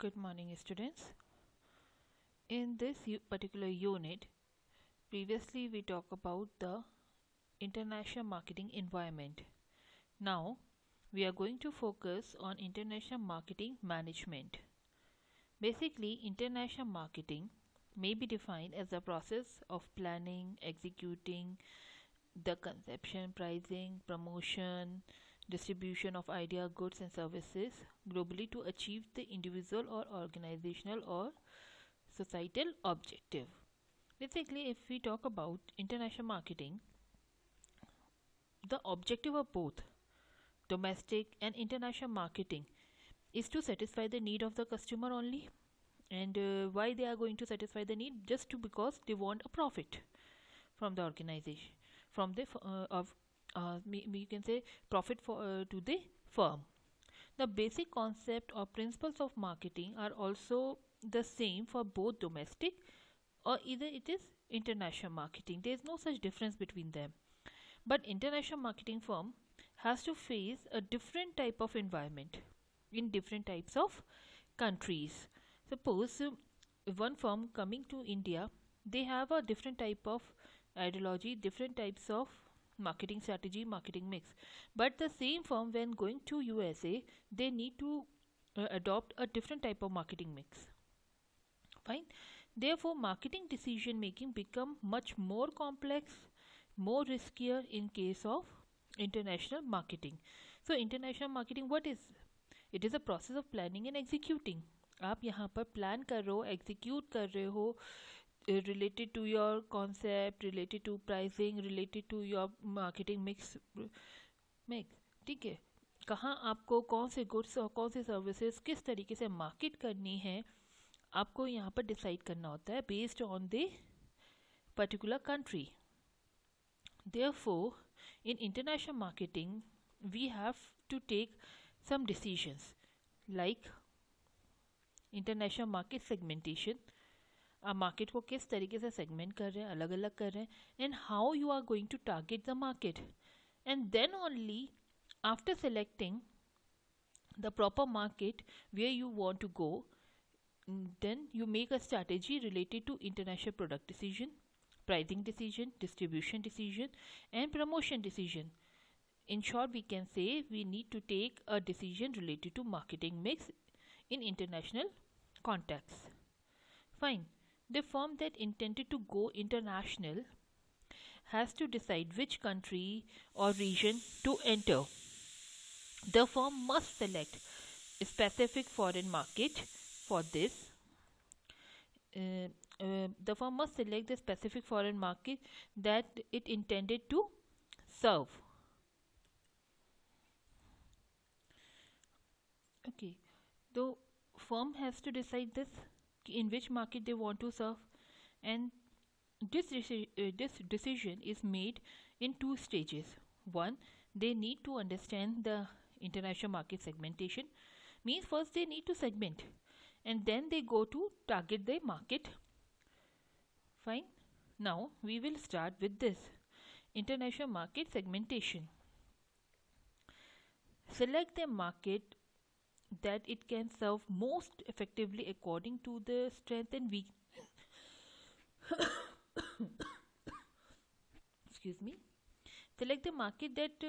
Good morning, students. In this particular unit, previously we talked about the international marketing environment. Now, we are going to focus on international marketing management. Basically, international marketing may be defined as the process of planning, executing the conception, pricing, promotion, distribution of idea, goods, and services globally to achieve the individual or organizational or societal objective. Basically, if we talk about international marketing, the objective of both domestic and international marketing is to satisfy the need of the customer only. And why they are going to satisfy the need? Just to because they want a profit from the organization, from the of you can say profit for to the firm. The basic concept or principles of marketing are also the same for both domestic or either it is international marketing. There is no such difference between them. But international marketing firm has to face a different type of environment in different types of countries. Suppose one firm coming to India, they have a different type of ideology, different types of marketing strategy, marketing mix. But the same firm when going to USA, they need to adopt a different type of marketing mix. Fine. Therefore, marketing decision making become much more complex, more riskier in case of international marketing. So international marketing what is? It is a process of planning and executing. आप यहाँ पर plan कर रहे हो, execute कर रहे हो, related to your concept, related to pricing, related to your marketing mix. ठीक है, कहाँ आपको कौन से गुड्स और कौन से सर्विसेज किस तरीके से मार्केट करनी है, आपको यहाँ पर डिसाइड करना होता है based on the particular country. Therefore, in international marketing, we have to take some decisions like international market segmentation. आप मार्केट को किस तरीके से सेगमेंट कर रहे हैं, अलग अलग कर रहे हैं, and how you are going to target the market. And then only after selecting the proper market where you want to go, then you make a strategy related to international product decision, pricing decision, distribution decision, and promotion decision. In short, we can say we need to take a decision related to marketing mix in international context. Fine. The firm that intended to go international has to decide which country or region to enter. The firm must select a specific foreign market for this. The firm must select the specific foreign market that it intended to serve. Okay, the firm has to decide this in which market they want to serve, and this decision is made in two stages. One, they need to understand the international market segmentation, means first they need to segment and then they go to target the market. Fine. Now we will start with this international market segmentation. Select the market that it can serve most effectively according to the strength and weakness. Excuse me. Select the market that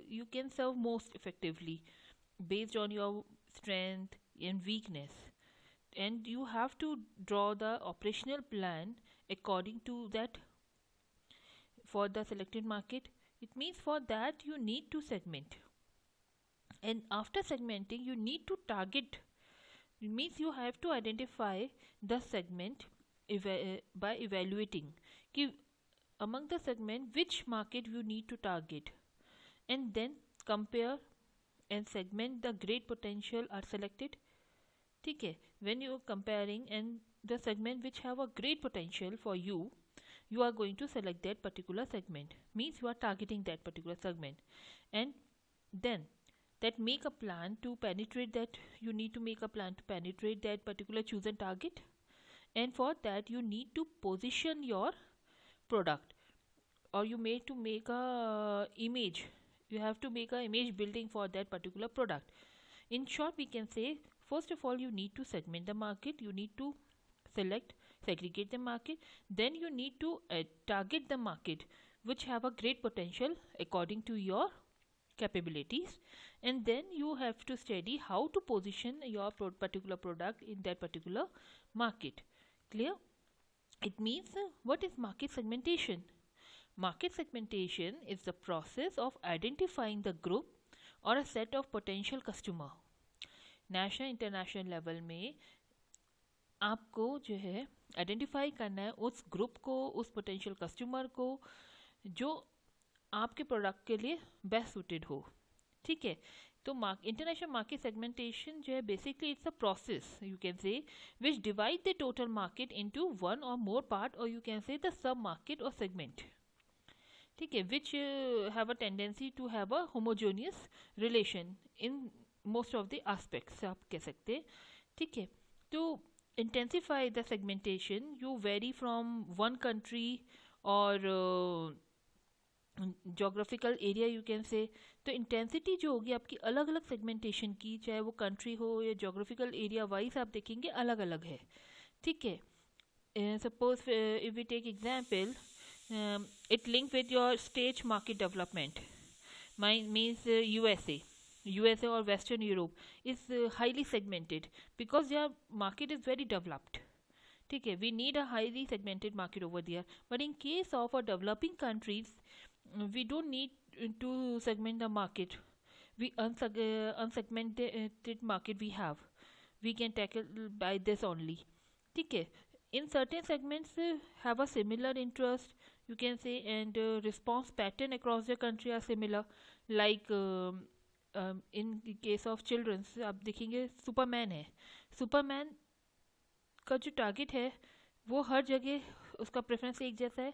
you can serve most effectively based on your strength and weakness, and you have to draw the operational plan according to that for the selected market. It means for that you need to segment, and after segmenting you need to target. It means you have to identify the segment by evaluating कि among the segment which market you need to target, and then compare and segment the great potential are selected. ठीक है, when you are comparing and the segment which have a great potential for you, you are going to select that particular segment, means you are targeting that particular segment, and then that make a plan to penetrate that. You need to make a plan to penetrate that particular chosen target, and for that you need to position your product, or you need to make a image. You have to make a image building for that particular product. In short, we can say First of all, you need to segment the market, you need to segregate the market, then you need to target the market which have a great potential according to your capabilities, and then you have to study how to position your particular product in that particular market. Clear? It means what is market segmentation? Market segmentation is the process of identifying the group or a set of potential customer. National international level में आपको जो है identify करना है उस group को, उस potential customer को जो आपके प्रोडक्ट के लिए बेस्ट सूटेड हो. ठीक है, तो इंटरनेशनल मार्केट सेगमेंटेशन जो है basically it's a process you can say which divide the total market into one or more part, or you can say the sub market or segment. ठीक है, which have a tendency to have a homogeneous relation in most of the aspects आप कह सकते हैं. ठीक है, तो intensify the segmentation, you vary from one country or geographical area you can say. तो इंटेंसिटी जो होगी आपकी अलग अलग सेगमेंटेशन की, चाहे वो कंट्री हो या जोग्राफिकल एरिया वाइज, आप देखेंगे अलग अलग है. ठीक है, suppose if we take example, it link with your stage market development. Mine means USA or Western Europe is highly segmented because their market is very developed. ठीक है, we need a highly segmented market over there. But in case of a developing countries, we don't need to segment the market. We unsegmented market we have. We can tackle by this only. ठीक है, in certain segments have a similar interest you can say, and response pattern across the country are similar. Like in the case of children, आप देखेंगे Superman है. Superman का जो target है वो हर जगह उसका प्रेफरेंस एक जैसा है,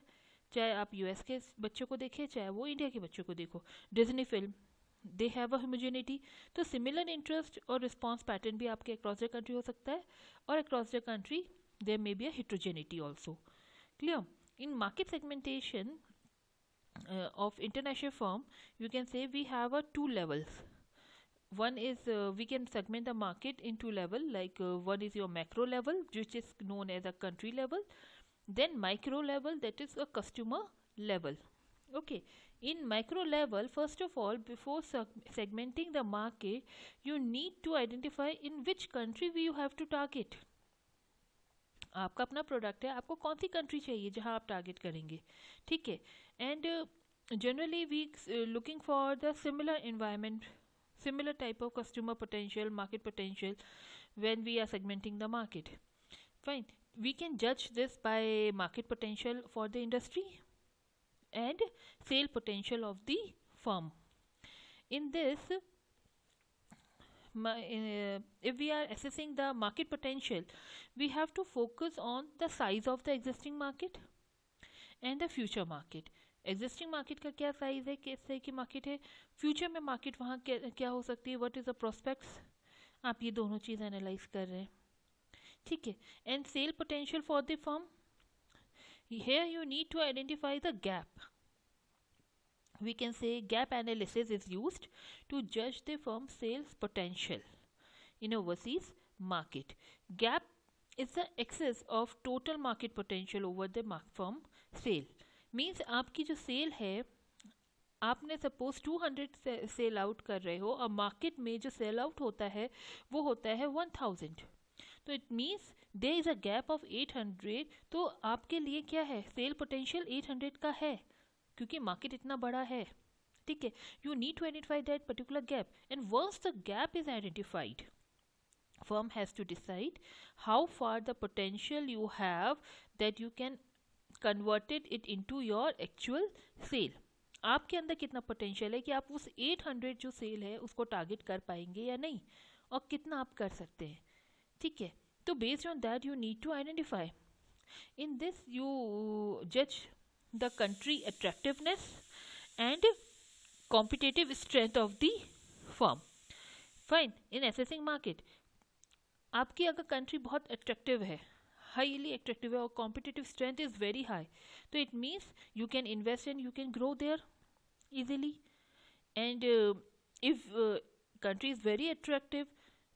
चाहे आप यूएस के बच्चों को देखें चाहे वो इंडिया के बच्चों को देखो. Disney film, they have a homogeneity. तो सिमिलर इंटरेस्ट और रिस्पॉन्स पैटर्न भी आपके अक्रॉस द कंट्री हो सकता है, और across the country there may be a heterogeneity also. Clear? In market segmentation of international firm, you can say we have two levels. One is we can segment the market in two level, like one is your macro level, which is known as a country level, then micro level, that is a customer level. Okay, in micro level, first of all, before segmenting the market, you need to identify in which country you have to target. आपका अपना product है, आपको कौन सी country चाहिए जहां आप target करेंगे. ठीक है, and generally we looking for the similar environment, similar type of customer potential, market potential when we are segmenting the market. Fine, we can जज this by market potential for the industry and sale potential of the firm. In this, if we are assessing the market potential, we have to focus on the size of the existing market and the future market. Existing market का क्या size है, किस तरह की market है, future में market वहाँ क्या हो सकती है, what is the prospects, आप ये दोनों चीज़ analyze कर रहे हैं. ठीक है, and sale potential for the firm, here you need to identify the gap. We can say gap analysis is used to judge the firm's sales potential in overseas market. Gap is the excess of total market potential over the firm sale. Means आपकी जो cell है, आपने suppose 200 sell out कर रहे हो और market में जो सेल आउट होता है वो होता है 1000. तो it means there is a gap of 800. तो आपके लिए क्या है, सेल पोटेंशियल 800 का है क्योंकि मार्केट इतना बड़ा है. ठीक है, you need to identify that particular gap, and once the gap is identified, firm has to decide how far the potential you have that you can convert it into your actual sale. आपके अंदर कितना potential है कि आप उस 800 जो cell है उसको टारगेट कर पाएंगे या नहीं, और कितना आप कर सकते हैं. ठीक है, तो based on that you need to identify. In this you जज the country attractiveness and competitive strength of the firm. Fine, in assessing market, आपकी अगर कंट्री बहुत अट्रैक्टिव है, हाईली अट्रैक्टिव है और competitive strength is very high, तो it means you can invest and you can grow there easily. And if country is very attractive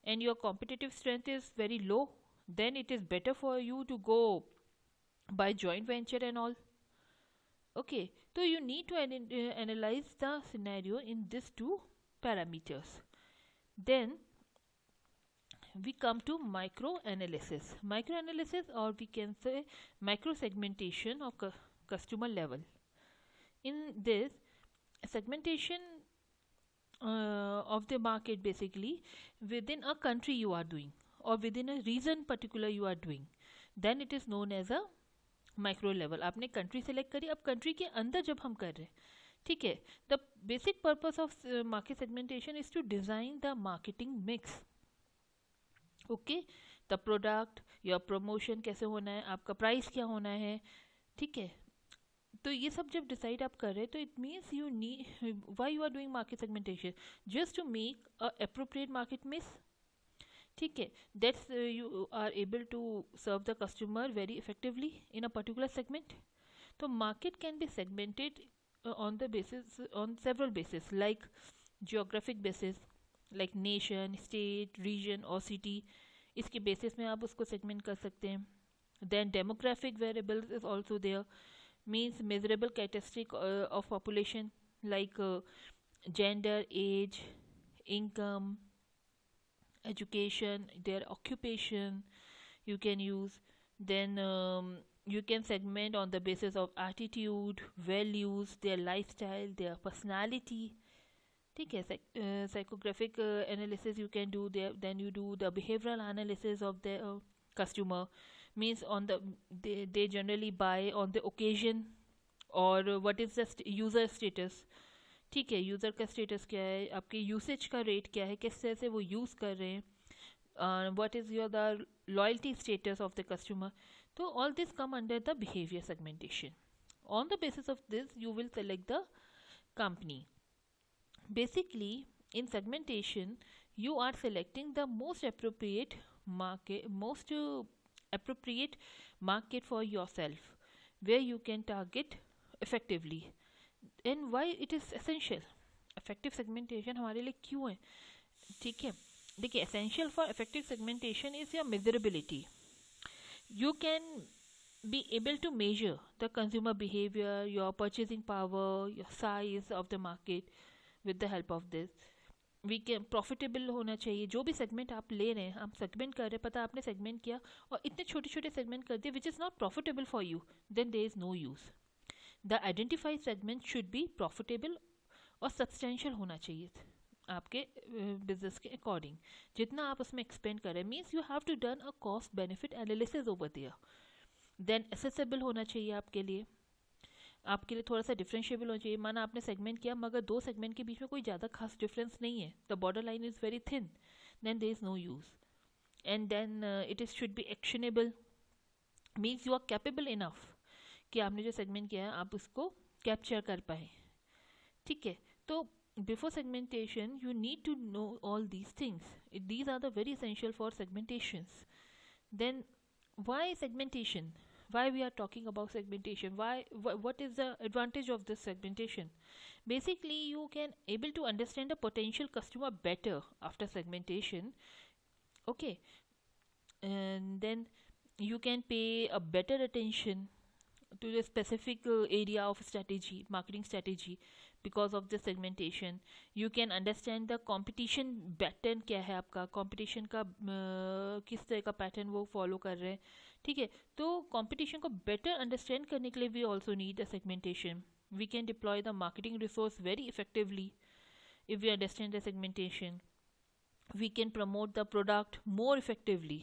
and your competitive strength is very low, then it is better for you to go by joint venture and all. Okay, so you need to analyze the scenario in these two parameters. Then we come to micro analysis. Micro analysis, or we can say micro segmentation of customer level. In this segmentation of the market, basically within a country you are doing, or within a region particular you are doing, then it is known as a micro level. आपने country select करी, अब country के अंदर जब हम कर रहे हैं, ठीक है, the basic purpose of market segmentation is to design the marketing mix. Okay, the product, your promotion कैसे होना है, आपका प्राइस क्या होना है, ठीक है. तो ये सब जब डिसाइड आप कर रहे हैं, तो it means you need, why you are doing market segmentation, just to make a appropriate market mix. ठीक है, that's you are able to serve the customer very effectively in a particular segment. तो market can be segmented on the basis, on several basis, like geographic basis, like nation, state, region और city. इसके basis में आप उसको segment कर सकते हैं. Then demographic variables is also there, means measurable characteristic of population, like gender, age, income, education, their occupation you can use. Then you can segment on the basis of attitude, values, their lifestyle, their personality. ठीक है, psychographic analysis you can do there. Then you do the behavioral analysis of the customer, means on the they generally buy on the occasion, or what is the user status. ठीक है, user का status क्या है, आपके usage का rate क्या है, किस तरह से वो यूज़ कर रहे हैं, what is your the loyalty status of the customer. So all this come under the behavior segmentation. On the basis of this you will select the company. Basically in segmentation you are selecting the most appropriate market for yourself, where you can target effectively. And why it is essential, effective segmentation हमारे लिए क्यों है. ठीक है, देखिए, essential for effective segmentation is your measurability. You can be able to measure the consumer behavior, your purchasing power, your size of the market with the help of this. We can profitable होना चाहिए. जो भी segment आप ले रहे हैं, आप segment कर रहे हैं, पता आपने segment किया और इतने छोटे छोटे segment कर दिए which is not profitable for you, then there is no use. The identified segment should be profitable और substantial होना चाहिए आपके बिजनेस के अकॉर्डिंग. जितना आप उसमें एक्सपेंड करें, means you have to done a cost benefit analysis over there. Then accessible होना चाहिए आपके लिए थोड़ा सा डिफरेंशिएबल होना चाहिए. माना आपने सेगमेंट किया मगर दो सेगमेंट के बीच में कोई ज़्यादा खास डिफरेंस नहीं है, the border line is very thin, then there is no use. And then it is should be actionable, means you are capable enough कि आपने जो सेगमेंट किया है आप उसको कैप्चर कर पाए. ठीक है, तो before segmentation you need to know all these things. These are the very essential for segmentations. Then why segmentation, why we are talking about segmentation, what is the advantage of this segmentation? Basically you can able to understand the potential customer better after segmentation. Okay, and then you can pay a better attention to the specific area of strategy, marketing strategy, because of the segmentation. You can understand the competition pattern क्या है आपका, competition का किस तरह का pattern वो follow कर रहे हैं. ठीक है, तो competition को better understand करने के लिए we also need a segmentation. We can deploy the marketing resource very effectively if we understand the segmentation. We can promote the product more effectively,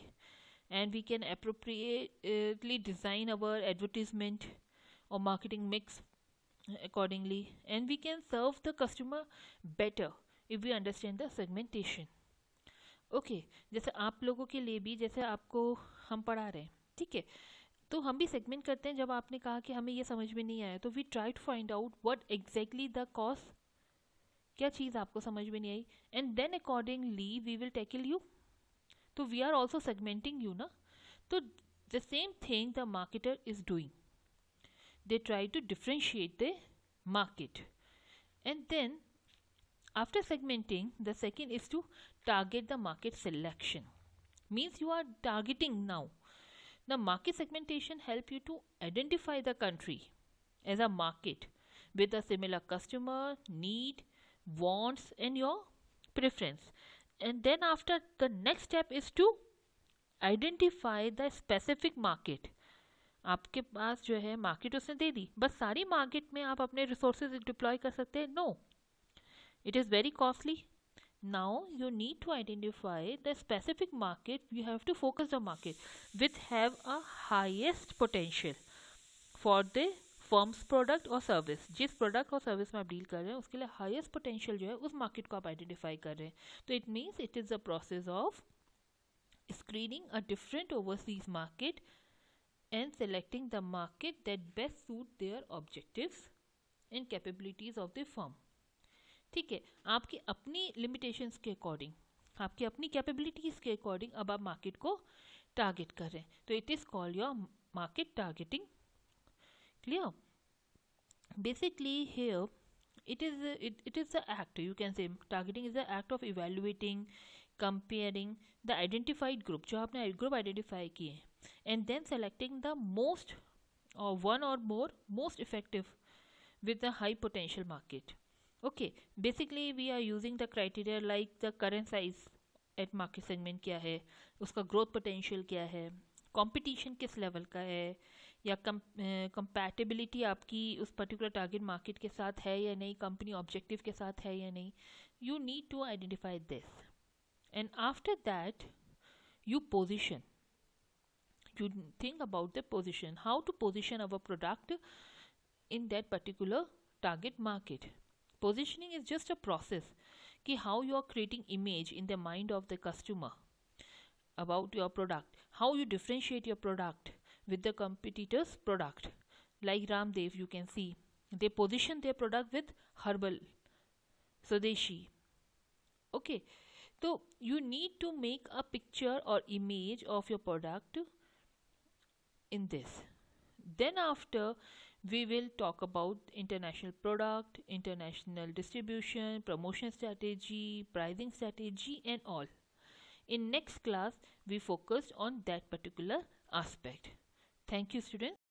and we can appropriately design our advertisement or marketing mix accordingly, and we can serve the customer better if we understand the segmentation. Okay, जैसे आप लोगों के लिए भी, जैसे आपको हम पढ़ा रहे हैं, ठीक है, तो हम भी सेगमेंट करते हैं. जब आपने कहा कि हमें ये समझ में नहीं आया, तो we try to find out what exactly the cause, क्या चीज़ आपको समझ में नहीं आई, and then accordingly we will tackle you. तो we are also segmenting you ना. तो the same thing the marketer is doing. They try to differentiate the market, and then After segmenting, the second is to target the market selection. Means you are targeting now. The market segmentation help you to identify the country as a market with a similar customer, need, wants and your preference. And then after, the next step is to identify the specific market. आपके पास जो है market उसने दे दी, बस सारी market में आप अपने resources deploy कर सकते हैं? No, it is very costly. Now you need to identify the specific market. You have to focus the market which have a highest potential for the firms product और service. जिस product और service में आप deal कर रहे हैं उसके लिए हाईएस्ट पोटेंशियल जो है उस मार्केट को आप आइडेंटिफाई कर रहे हैं. तो it means it is the process of screening a different overseas market and selecting the market that best suit their objectives and capabilities of the firm. ठीक है, आपकी अपनी लिमिटेशंस के अकॉर्डिंग, आपकी अपनी कैपेबिलिटीज़ के अकॉर्डिंग अब आप मार्केट को टारगेट कर रहे हैं. तो it is called your market targeting. Clear? Basically here it is the act, you can say targeting is the act of evaluating, comparing the identified group, जो आपने ग्रुप आइडेंटिफाई किए, and then selecting the most or one or more most effective with the high potential market. Okay, basically we are using the criteria like the current size at market segment क्या है, उसका growth potential क्या है, competition किस level का है, या compatibility आपकी उस पर्टिकुलर टारगेट मार्केट के साथ है या नहीं, कंपनी ऑब्जेक्टिव के साथ है या नहीं. You need to identify this and after that you position, you think about the position, how to position our product in that particular target market. Positioning is just a process कि how you are creating image in the mind of the customer about your product, how you differentiate your product with the competitor's product. Like Ramdev, you can see they position their product with herbal, Swadeshi. Okay, so you need to make a picture or image of your product in this. Then after we will talk about international product, international distribution, promotion strategy, pricing strategy and all. In next class we focused on that particular aspect. Thank you, students.